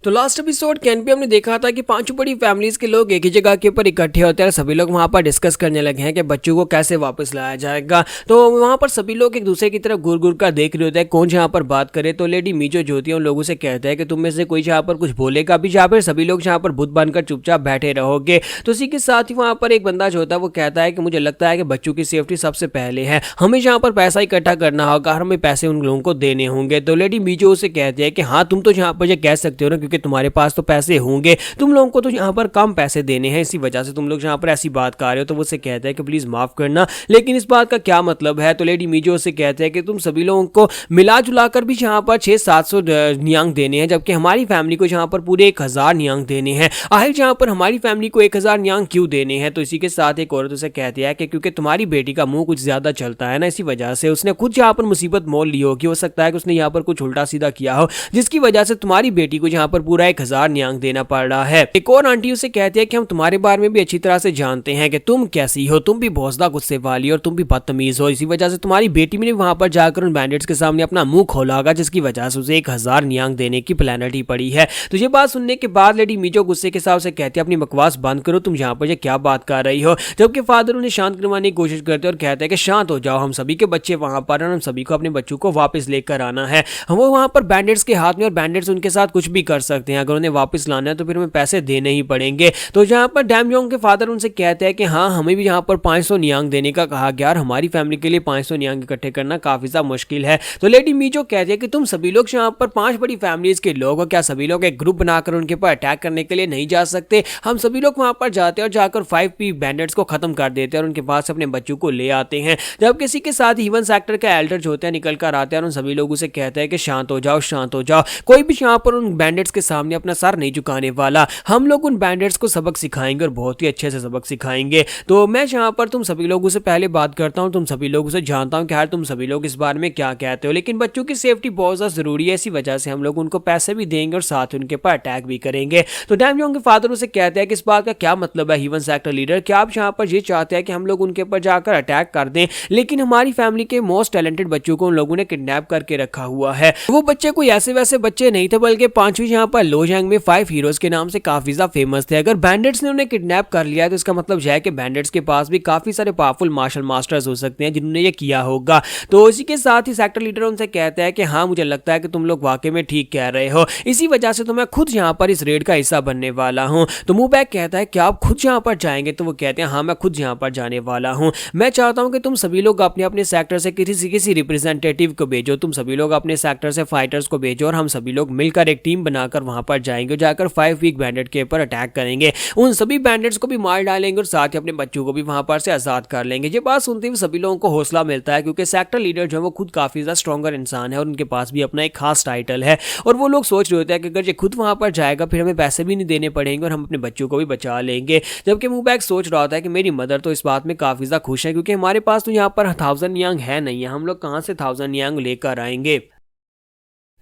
तो last episode can pay हमने देखा था कि पांचों बड़ी फैमिलीज के लोग एक ही जगह के ऊपर इकट्ठे होते हैं और सभी लोग वहां पर डिस्कस करने लगे हैं कि बच्चों को कैसे वापस लाया जाएगा। तो वहां पर सभी लोग एक दूसरे की तरफ घूर घूर कर देख रहे होते हैं कौन जहां पर बात करे। तो लेडी मीजो जो होती है उन लोगों से कहते हैं कि तुम में से कोई जहां पर कुछ बोलेगा भी, जहाँ पर सभी लोग जहां पर बुत बनकर चुपचाप बैठे रहोगे। तो इसी के साथ ही वहां पर एक बंदा जो होता है वो कहता है कि मुझे लगता है कि बच्चों की सेफ्टी सबसे पहले है, हमें जहां पर पैसा इकट्ठा करना होगा, हमें पैसे उन लोगों को देने होंगे। तो लेडी मीजो उसे कहती है कि हाँ तुम तो जहां पर ये कह सकते हो ना, क्योंकि तुम्हारे पास तो पैसे होंगे, तुम लोगों को तो यहाँ पर कम पैसे देने हैं, इसी वजह से तुम लोग यहाँ पर ऐसी बात कर रहे हो। तो वो उसे कहता है कि प्लीज माफ करना, लेकिन इस बात का क्या मतलब है। तो लेडी मीजो उसे कहते हैं कि तुम सभी लोगों को मिला जुला कर भी यहाँ पर 600-700 नियांग देने हैं, जबकि हमारी फैमिली को यहाँ पर पूरे 1000 नियांग देने हैं। आखिर जहाँ पर हमारी फैमिली को 1000 नियांग क्यों देने हैं। तो इसी के साथ एक औरत उसे कहती है कि क्योंकि तुम्हारी बेटी का मुंह कुछ ज्यादा चलता है ना, इसी वजह से उसने खुद यहाँ पर मुसीबत मोल ली होगी। हो सकता है कि उसने यहाँ पर कुछ उल्टा सीधा किया हो, जिसकी वजह से तुम्हारी बेटी को यहाँ पर पूरा 1000 नियांग देना पड़ रहा है। एक और आंटी उसे कहती है कि हम तुम्हारे बारे में भी अच्छी तरह से जानते हैं कि तुम कैसी हो, तुम भी भौसला गुस्से वाली और तुम भी बदतमीज हो, इसी वजह से तुम्हारी बेटी ने वहां पर जाकर उन बैंडिट्स के सामने अपना मुंह खोला होगा, जिसकी वजह से उसे 1000 नियांग देने की पेनल्टी पड़ी है। तो ये बात सुनने के बाद लेडी मीजो गुस्से के साथ से कहती है अपनी बकवास बंद करो, तुम यहाँ पर ये क्या बात कर रही हो। जबकि फादर उन्हें शांत करवाने की कोशिश करते और कहते हैं कि शांत हो जाओ, हम सभी के बच्चे वहां पर हम सभी को अपने बच्चों को वापस लेकर आना है। वो वहां पर बैंडिट्स के हाथ में और बैंडिट्स उनके साथ कुछ भी कर सकते हैं, अगर उन्हें वापस लाना है तो फिर हमें पैसे देने ही पड़ेंगे। तो जहां पर डैमयोंग के फादर उनसे कहते हैं कि हाँ हमें भी यहाँ पर 500 नियांग देने का कहा गया और हमारी फैमिली के लिए 500 नियांग इकट्ठे करना काफी ज्यादा मुश्किल है। तो लेडी मीजो कहती है कि तुम सभी लोग यहाँ पर 5 बड़ी फैमिलीज के लोग हो, क्या सभी लोग एक ग्रुप बनाकर उनके ऊपर अटैक करने के लिए नहीं जा सकते। हम सभी लोग वहां पर जाते हैं और जाकर 5P बैंडिट्स को खत्म कर देते हैं और उनके पास अपने बच्चों को ले आते हैं। जब किसी के साथ हीवन सेक्टर के एल्डर जो होते हैं निकल कर आते हैं और उन सभी लोगों से कहते हैं कि शांत हो जाओ, शांत हो जाओ, कोई भी यहाँ पर उन बैंडिट्स के सामने अपना सर नहीं झुकाने वाला। हम लोग उन बैंडिट्स को सबक सिखाएंगे और बहुत ही अच्छे से सबक सिखाएंगे। तो मैं यहाँ पर तुम सभी लोगों से पहले बात करता हूँ, तुम सभी लोगों से जानता हूँ कि यार तुम सभी लोग इस बारे में क्या कहते हो, लेकिन बच्चों की सेफ्टी बहुत ज्यादा जरूरी है, इसी वजह से हम लोग उनको पैसे भी देंगे और साथ ही उनके ऊपर अटैक भी करेंगे। तो डैमयोंग के फादर उसे कहते हैं कि इस बात का क्या मतलब है हीवन सेक्टर लीडर, क्या आप यहाँ पर ये चाहते हैं कि हम लोग उनके ऊपर जाकर अटैक कर दें, लेकिन हमारी फैमिली के मोस्ट टैलेंटेड बच्चों को उन लोगों ने किडनैप करके रखा हुआ है। वो बच्चे कोई ऐसे वैसे बच्चे नहीं थे, बल्कि 5वीं यहाँ पर लोजैंग में 5 हीरोज के नाम से काफी ज्यादा फेमस थे। अगर बैंडिट्स ने उन्हें किडनैप कर लिया तो इसका मतलब यह है कि बैंडिट्स के पास भी काफी सारे पावरफुल मार्शल मास्टर्स हो सकते हैं जिन्होंने ये किया होगा। तो इसी के साथ ही सेक्टर लीडर उनसे कहता है कि हाँ मुझे लगता है कि तुम लोग वाकई में ठीक कह रहे हो, इसी वजह से तो मैं खुद यहाँ पर इस रेड का हिस्सा बनने वाला हूँ। तो मूबैक कहता है क्या आप खुद यहाँ पर जाएंगे। तो वो कहते हैं हाँ मैं खुद यहाँ पर जाने वाला हूँ। मैं चाहता हूँ कि तुम सभी लोग अपने अपने सेक्टर से किसी रिप्रेजेंटेटिव को भेजो, तुम सभी लोग अपने सेक्टर से फाइटर्स को भेजो और हम सभी लोग मिलकर एक टीम बनाकर वहां पर जाएंगे, जाकर 5 वीक बैंडिट के ऊपर अटैक करेंगे, उन सभी बैंडिट्स को भी मार डालेंगे और साथ ही अपने बच्चों को भी वहां पर से आजाद कर लेंगे। ये बात सुनते हुए सभी लोगों को हौसला मिलता है, क्योंकि सेक्टर लीडर जो है वो खुद काफी ज्यादा स्ट्रॉन्गर इंसान है और उनके पास भी अपना एक खास टाइटल है। और वो लोग सोच रहे होते हैं कि अगर ये खुद वहां पर जाएगा फिर हमें पैसे भी नहीं देने पड़ेंगे और हम अपने बच्चों को भी बचा लेंगे। जबकि मूबैक सोच रहा होता है कि मेरी मदर तो इस बात में काफी ज्यादा खुश है, क्योंकि हमारे पास तो यहाँ पर 1000 नियांग है नहीं है, हम लोग कहाँ से 1000 नियांग लेकर आएंगे।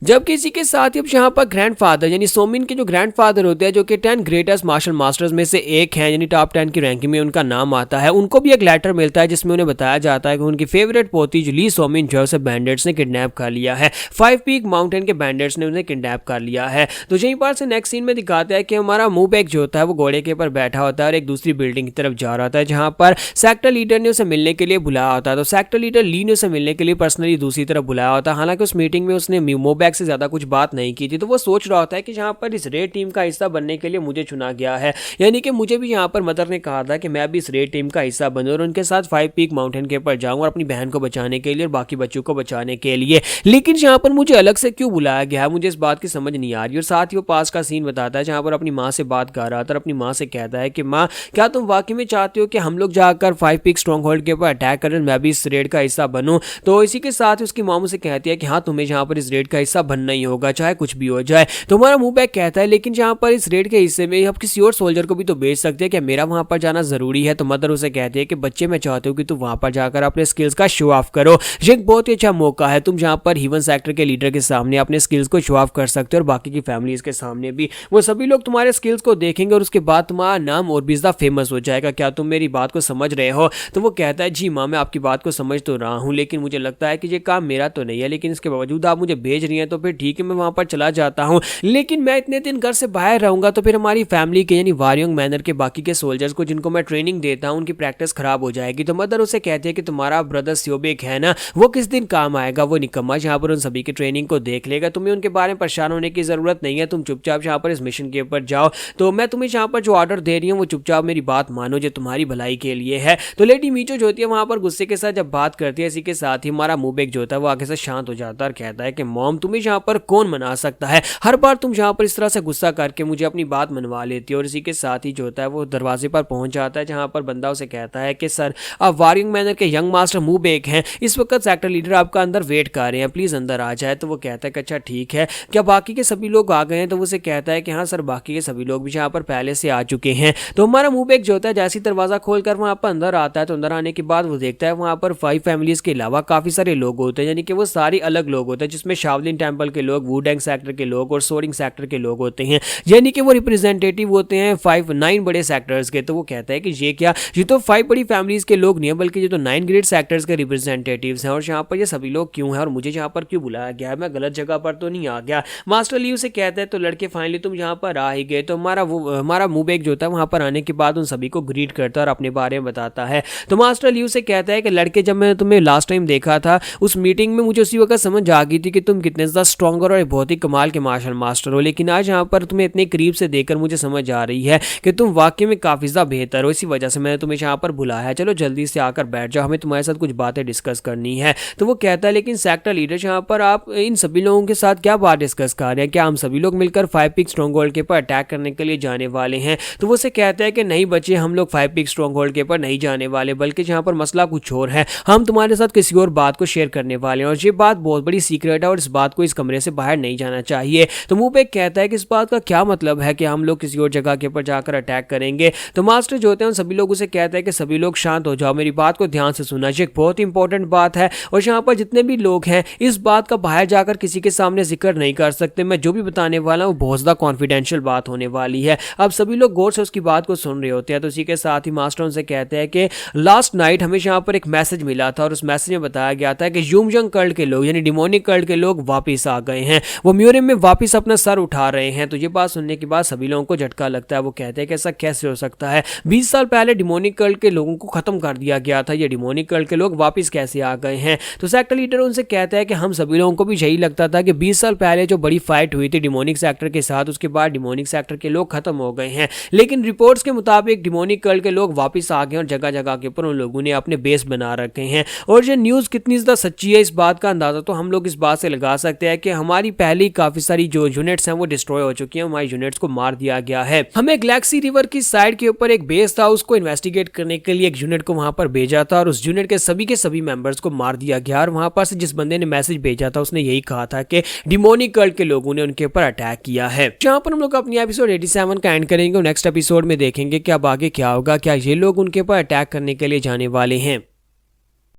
जब किसी के साथ ही अब यहाँ पर ग्रैंडफादर यानी सोमिन के जो ग्रैंडफादर होते हैं, जो कि 10 ग्रेटेस्ट मार्शल मास्टर्स में से एक हैं, यानी टॉप 10 की रैंकिंग में उनका नाम आता है, उनको भी एक लेटर मिलता है जिसमें उन्हें बताया जाता है कि उनकी फेवरेट पोती जो ली सोमिन जो है बैंडिट्स ने किडनैप कर लिया है, 5 पीक माउंटेन के बैंडिट्स ने उन्हें किडनैप कर लिया है। तो यहीं पर से नेक्स्ट सीन में दिखाता है कि हमारा मूबैक जो होता है वो घोड़े के ऊपर बैठा होता है और एक दूसरी बिल्डिंग की तरफ जा रहा होता है, जहाँ पर सेक्टर लीडर ने उसे मिलने के लिए बुलाया होता है। तो सेक्टर लीडर ली ने उसे मिलने के लिए पर्सनली दूसरी तरफ बुलाया होता है। हालांकि उस मीटिंग में उसने मूबैक से ज्यादा कुछ बात नहीं की थी। तो वो सोच रहा होता है कि जहां पर इस रेड टीम का हिस्सा बनने के लिए मुझे चुना गया है, यानी कि मुझे भी यहां पर मदर ने कहा था कि मैं भी इस रेड टीम का हिस्सा बनूं और उनके साथ 5 पीक माउंटेन के ऊपर जाऊं और अपनी बहन को बचाने के लिए और बाकी बच्चों को बचाने के लिए। लेकिन यहां पर मुझे अलग से क्यों बुलाया गया है, मुझे इस बात की समझ नहीं आ रही। और साथ ही वो पास का सीन बताता है जहां पर अपनी माँ से बात कर रहा था और अपनी माँ से कहता है कि माँ क्या तुम वाकई में चाहते हो कि हम लोग जाकर 5 पीक स्ट्रॉन्ग होल्ड के ऊपर अटैक करें, मैं भी इस रेड का हिस्सा बनूं। तो इसी के साथ उसकी माँ से कहती है कि हाँ तुम्हें यहाँ पर इस रेड का हिस्सा बनना ही होगा, चाहे कुछ भी हो जाए। तो हमारा मूबैक कहता है लेकिन जहां पर इस रेड के हिस्से में आप किसी और सोल्जर को भी तो भेज सकते हैं, क्या मेरा वहां पर जाना जरूरी है। तो मदर उसे कहती है कि बच्चे मैं चाहते हूँ कि तू वहां पर जाकर अपने स्किल्स का शो ऑफ करो, ये एक बहुत ही अच्छा मौका है, तुम जहां पर हीवन सेक्टर के लीडर के सामने अपने स्किल्स को शो ऑफ कर सकते हो और बाकी की फैमिलीज के सामने भी, वो सभी लोग तुम्हारे स्किल्स को देखेंगे और उसके बाद तुम्हारा नाम और भी ज्यादा फेमस हो जाएगा। क्या तुम मेरी बात को समझ रहे हो। तो वो कहता है जी माँ मैं आपकी बात को समझ तो रहा हूँ, लेकिन मुझे लगता है कि ये काम मेरा तो नहीं है, लेकिन इसके बावजूद आप मुझे भेज रही हैं है तो फिर ठीक है, मैं वहां पर चला जाता हूँ, लेकिन मैं इतने दिन घर से बाहर रहूंगा तो फिर हमारी फैमिली के यानी वारियोंग मैनर के बाकी के सोल्जर्स को जिनको मैं ट्रेनिंग देता हूँ उनकी प्रैक्टिस खराब हो जाएगी। तो मदर उसे कहती है कि तुम्हारा ब्रदर स्योबेक है ना, वो किस दिन काम आएगा, वो निकम्मा यहाँ पर उन सभी की ट्रेनिंग को देख लेगा, तुम्हें उनके बारे में परेशान होने की जरूरत नहीं है, तुम चुपचाप यहाँ पर इस मिशन के ऊपर जाओ। तो मैं तुम्हें यहाँ पर जो ऑर्डर दे रही हूँ वो चुपचाप मेरी बात मानो, जो तुम्हारी भलाई के लिए है। तो लेडी मीचो जो होती है वहां पर गुस्से के साथ जब बात करती है, इसी के साथ ही हमारा मुबेक जो होता है वो आगे से शांत हो जाता है और कहता है कि मॉम, तुम्हें यहाँ पर कौन मना सकता है, हर बार तुम यहाँ पर इस तरह से गुस्सा करके मुझे अपनी बात मनवा लेती है। और इसी के साथ ही जो होता है वो दरवाजे पर पहुंच जाता है, जहां पर बंदा उसे कहता है कि सर, आप वारिंग मैनर के यंग मास्टर मुबेक हैं, इस वक्त सेक्टर लीडर आपका अंदर वेट कर रहे हैं, प्लीज अंदर आ जाए। तो वो कहता है कि अच्छा ठीक है, क्या बाकी के सभी लोग आ गए हैं? तो वो उसे कहता है कि हाँ सर, बाकी के सभी लोग भी यहाँ पर पहले से आ चुके हैं। तो हमारा मुबेक जो होता है जैसे दरवाजा खोलकर वहां पर अंदर आता है, तो अंदर आने के बाद वो देखता है वहां पर 5 फैमिलीज के अलावा काफी सारे लोग होते हैं, यानी कि वो सारे अलग लोग होते हैं, जिसमें शावलिन टेंपल के लोग, वुडेंग सेक्टर के लोग और सोरिंग सेक्टर के लोग होते हैं, यानी कि वो रिप्रेजेंटेटिव होते हैं 9 बड़े सेक्टर्स के। तो वो कहता है कि ये क्या, ये तो 5 बड़ी फैमिलीज के लोग नहीं है, बल्कि ये तो 9 ग्रेट सेक्टर्स के रिप्रेजेंटेटिव्स हैं, और यहाँ पर ये सभी लोग क्यों हैं और मुझे यहाँ पर क्यों बुलाया गया है, मैं गलत जगह पर तो नहीं आ गया। मास्टर ली उसे कहता है तो लड़के फाइनली तुम यहाँ पर आ ही गए। तो हमारा मुबेक जो होता है वहां पर आने के बाद उन सभी को ग्रीट करता है और अपने बारे में बताता है। तो मास्टर ली उसे कहता है कि लड़के, जब मैंने तुम्हें लास्ट टाइम देखा था उस मीटिंग में मुझे उसी वक्त समझ आ गई थी कि तुम कितने ज़्यादा स्ट्रॉन्गर और बहुत ही कमाल के मार्शल मास्टर हो, लेकिन आज यहाँ पर तुम्हें इतने करीब से देखकर मुझे समझ आ रही है कि तुम वाकई में काफ़ी ज़्यादा बेहतर हो, इसी वजह से मैंने तुम्हें यहाँ पर बुलाया है। चलो जल्दी से आकर बैठ जाओ, हमें तुम्हारे साथ कुछ बातें डिस्कस करनी है। तो वो कहता है लेकिन सेक्टर लीडर, यहाँ पर आप इन सभी लोगों के साथ क्या बात डिस्कस कर रहे हैं, क्या हम सभी लोग मिलकर 5 पीक स्ट्रॉन्ग होल्ड के ऊपर अटैक करने के लिए जाने वाले हैं? तो वो उसे कहता है कि नहीं बच्चे, हम लोग 5 पीक स्ट्रॉन्ग होल्ड के ऊपर नहीं जाने वाले, बल्कि यहाँ पर मसला कुछ और है, हम तुम्हारे साथ किसी और बात को शेयर करने वाले हैं, और ये बात बहुत बड़ी सीक्रेट है और इस बात को इस कमरे से बाहर नहीं जाना चाहिए। तो मुबेक कहता है कि इस बात का क्या मतलब है कि हम लोग किसी और जगह के ऊपर जाकर अटैक करेंगे? तो मास्टर जो होते हैं सभी लोग उसे कहते हैं कि सभी लोग शांत हो जाओ, मेरी बात को ध्यान से सुना, ये एक बहुत इंपॉर्टेंट बात है, और यहाँ पर जितने भी लोग हैं इस बात का बाहर जाकर किसी के सामने जिक्र नहीं कर सकते, मैं जो भी बताने वाला हूँ बहुत ज़्यादा कॉन्फिडेंशियल बात होने वाली है। अब सभी लोग गौर से उसकी बात को सुन रहे होते हैं। तो इसी के साथ ही मास्टर उनसे कहते हैं कि लास्ट नाइट हमें यहाँ पर एक मैसेज मिला था, और उस मैसेज में बताया गया था कि यूमजंग कल्ट के लोग यानी डिमोनिक कल्ट के लोग वापस आ गए हैं, वो म्यूरियम में वापस अपना सर उठा रहे हैं। तो ये बात सुनने के बाद सभी लोगों को झटका लगता है, वो कहते हैं कि ऐसा कैसे हो सकता है, 20 साल पहले डिमोनिक कल्ट के लोगों को खत्म कर दिया गया था, ये डिमोनिक कल्ट के लोग वापस कैसे आ गए हैं? तो सेक्टर लीडर उनसे कहता है कि हम सभी लोगों को भी यही लगता था कि 20 साल पहले जो बड़ी फाइट हुई थी डिमोनिक सेक्टर के साथ, उसके बाद डिमोनिक सेक्टर के लोग खत्म हो गए हैं, लेकिन रिपोर्ट्स के मुताबिक डिमोनिक कल्ट के लोग वापस आ गए और जगह जगह के ऊपर उन लोगों ने अपने बेस बना रखे हैं। और ये न्यूज़ कितनी ज़्यादा सच्ची है इस बात का अंदाज़ा तो हम लोग इस बात से लगा सकते हैं कि हमारी पहली काफ़ी सारी जो यूनिट्स हैं वो डिस्ट्रॉय हो चुकी हैं, हमारी यूनिट्स को मार दिया गया है। हमें गैलेक्सी रिवर की साइड के ऊपर एक बेस था, उसको इन्वेस्टिगेट करने के लिए एक यूनिट को वहां पर भेजा था, और उस यूनिट के सभी मेंबर्स को मार दिया गया। और वहां पर से जिस बंदे ने मैसेज भेजा था उसने यही कहा था कि डिमोनिक कल्ट के लोगों ने उनके ऊपर अटैक किया है। जहां पर हम लोग अपनी एपिसोड 87 का एंड करेंगे और नेक्स्ट एपिसोड में देखेंगे कि अब आगे क्या होगा, क्या ये लोग उनके ऊपर अटैक करने के लिए जाने वाले हैं।